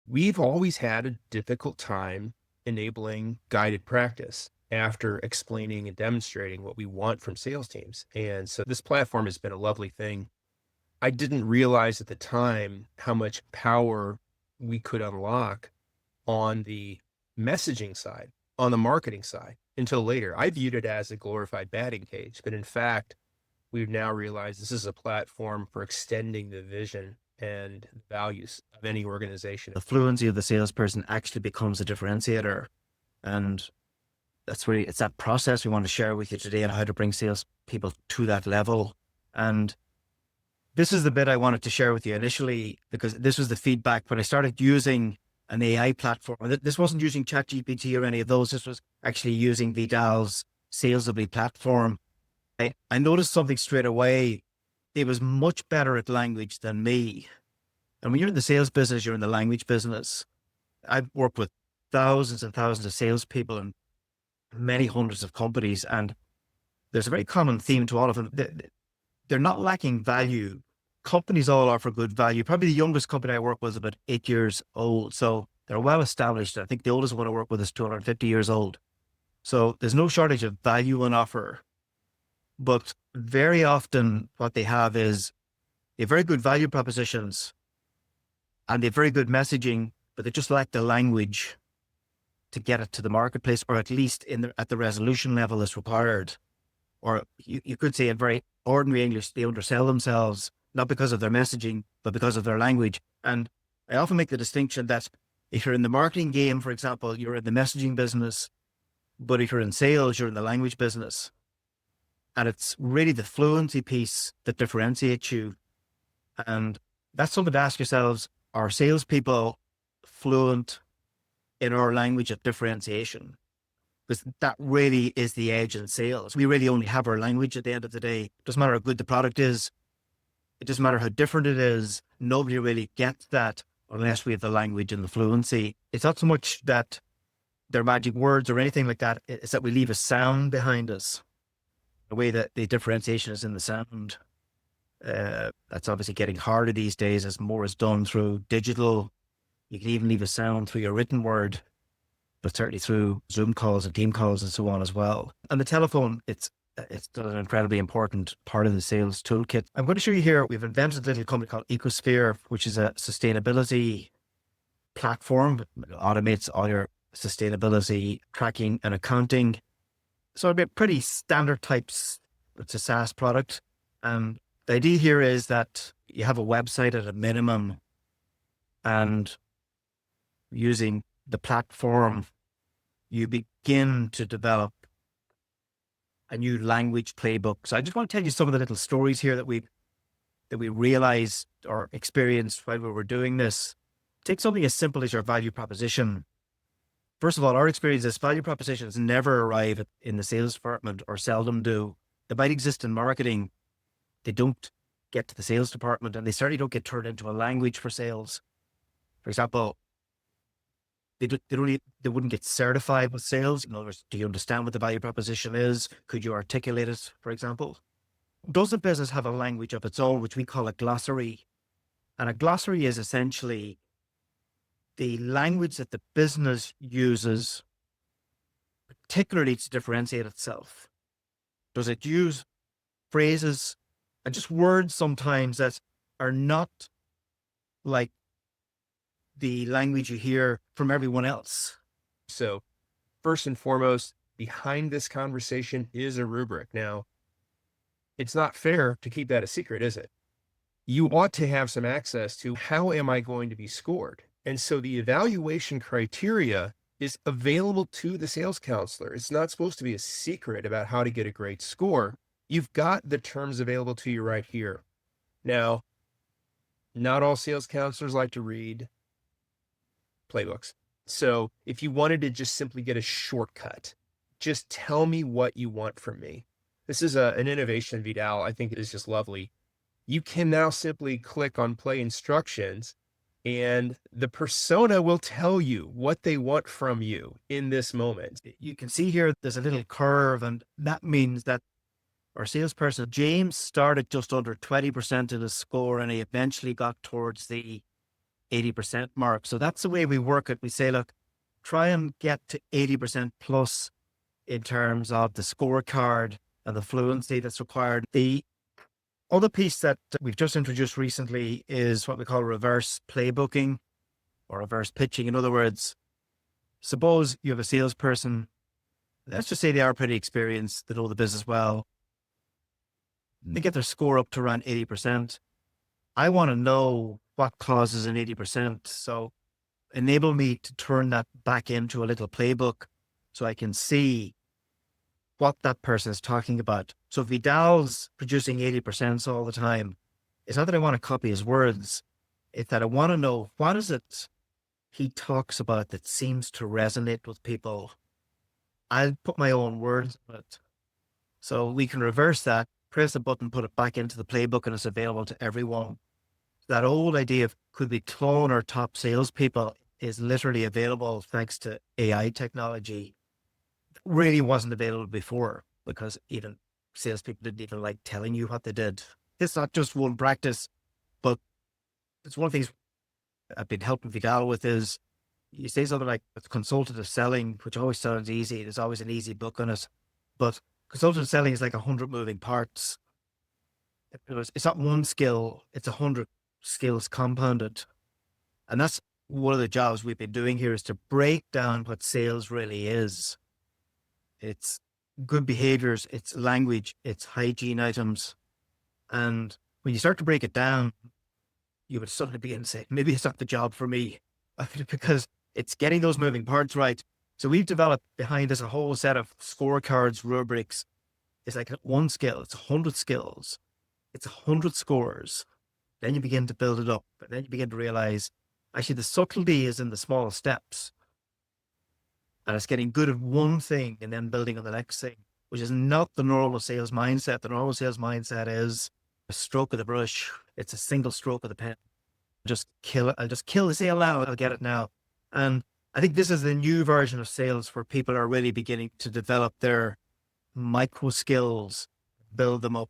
We've always had a difficult time enabling guided practice after explaining and demonstrating what we want from sales teams. And so this platform has been a lovely thing. I didn't realize at the time how much power we could unlock on the messaging side, on the marketing side until later. I viewed it as a glorified batting cage, but in fact, we've now realized this is a platform for extending the vision and values of any organization. The fluency of the salesperson actually becomes a differentiator. And it's that process we want to share with you today on how to bring salespeople to that level. And this is the bit I wanted to share with you initially, because this was the feedback when I started using an AI platform. This wasn't using ChatGPT or any of those. This was actually using Vidal's Salesably platform. I noticed something straight away. It was much better at language than me. And when you're in the sales business, you're in the language business. I've worked with thousands and thousands of salespeople and many hundreds of companies. And there's a very common theme to all of them. They're not lacking value. Companies all offer good value. Probably the youngest company I work with is about 8 years old. So they're well established. I think the oldest one I work with is 250 years old. So there's no shortage of value on offer. But very often what they have is they have very good value propositions and they have very good messaging, but they just lack the language to get it to the marketplace, or at least at the resolution level is required. Or you could say in very ordinary English, they undersell themselves, not because of their messaging, but because of their language. And I often make the distinction that if you're in the marketing game, for example, you're in the messaging business, but if you're in sales, you're in the language business. And it's really the fluency piece that differentiates you. And that's something to ask yourselves. Are salespeople fluent in our language of differentiation? Because that really is the edge in sales. We really only have our language at the end of the day. It doesn't matter how good the product is. It doesn't matter how different it is. Nobody really gets that unless we have the language and the fluency. It's not so much that they're magic words or anything like that. It's that we leave a sound behind us. The way that the differentiation is in the sound. That's obviously getting harder these days as more is done through digital. You can even leave a sound through your written word, but certainly through Zoom calls and team calls and so on as well. And the telephone, it's still an incredibly important part of the sales toolkit. I'm going to show you here, we've invented a little company called Ecosphere, which is a sustainability platform. It automates all your sustainability tracking and accounting. So it'd be a pretty standard types. It's a SaaS product. And the idea here is that you have a website at a minimum, and using the platform, you begin to develop a new language playbook. So I just want to tell you some of the little stories here that we realized or experienced while we were doing this. Take something as simple as your value proposition. First of all, our experience is value propositions never arrive in the sales department, or seldom do. They might exist in marketing. They don't get to the sales department, and they certainly don't get turned into a language for sales. For example, they wouldn't get certified with sales. In other words, do you understand what the value proposition is? Could you articulate it, for example? Does the business have a language of its own, which we call a glossary? And a glossary is essentially the language that the business uses, particularly to differentiate itself. Does it use phrases and just words sometimes that are not like the language you hear from everyone else? So first and foremost, behind this conversation is a rubric. Now, it's not fair to keep that a secret, is it? You ought to have some access to how am I going to be scored? And so the evaluation criteria is available to the sales counselor. It's not supposed to be a secret about how to get a great score. You've got the terms available to you right here. Now, not all sales counselors like to read playbooks. So if you wanted to just simply get a shortcut, just tell me what you want from me. This is an innovation, Vidal. I think it is just lovely. You can now simply click on play instructions, and the persona will tell you what they want from you in this moment. You can see here, there's a little curve, and that means that our salesperson, James, started just under 20% of the score, and he eventually got towards the 80% mark. So that's the way we work it. We say, look, try and get to 80% plus in terms of the scorecard and the fluency that's required. The other piece that we've just introduced recently is what we call reverse playbooking or reverse pitching. In other words, suppose you have a salesperson, let's just say they are pretty experienced, they know the business well, they get their score up to around 80%. I want to know what causes an 80%. So enable me to turn that back into a little playbook so I can see what that person is talking about. So if Vidal's producing 80% all the time, it's not that I want to copy his words. It's that I want to know what is it he talks about that seems to resonate with people. I'll put my own words on it. So we can reverse that, press a button, put it back into the playbook, and it's available to everyone. That old idea of could we clone our top salespeople is literally available thanks to AI technology. Really wasn't available before because even salespeople didn't even like telling you what they did. It's not just one practice, but it's one of the things I've been helping Vidal with is you say something like it's consultative selling, which always sounds easy. There's always an easy book on it, but consultative selling is like 100 moving parts. It's not one skill, it's 100 skills compounded. And that's one of the jobs we've been doing here is to break down what sales really is. It's good behaviors, it's language, it's hygiene items. And when you start to break it down, you would suddenly begin to say, maybe it's not the job for me because it's getting those moving parts right. So we've developed behind us a whole set of scorecards, rubrics. It's like one skill, it's 100 skills, it's 100 scores. Then you begin to build it up, and then you begin to realize actually the subtlety is in the small steps. And it's getting good at one thing and then building on the next thing, which is not the normal sales mindset. The normal sales mindset is a stroke of the brush. It's a single stroke of the pen. I'll just kill the sale now. I'll get it now. And I think this is the new version of sales where people are really beginning to develop their micro skills, build them up,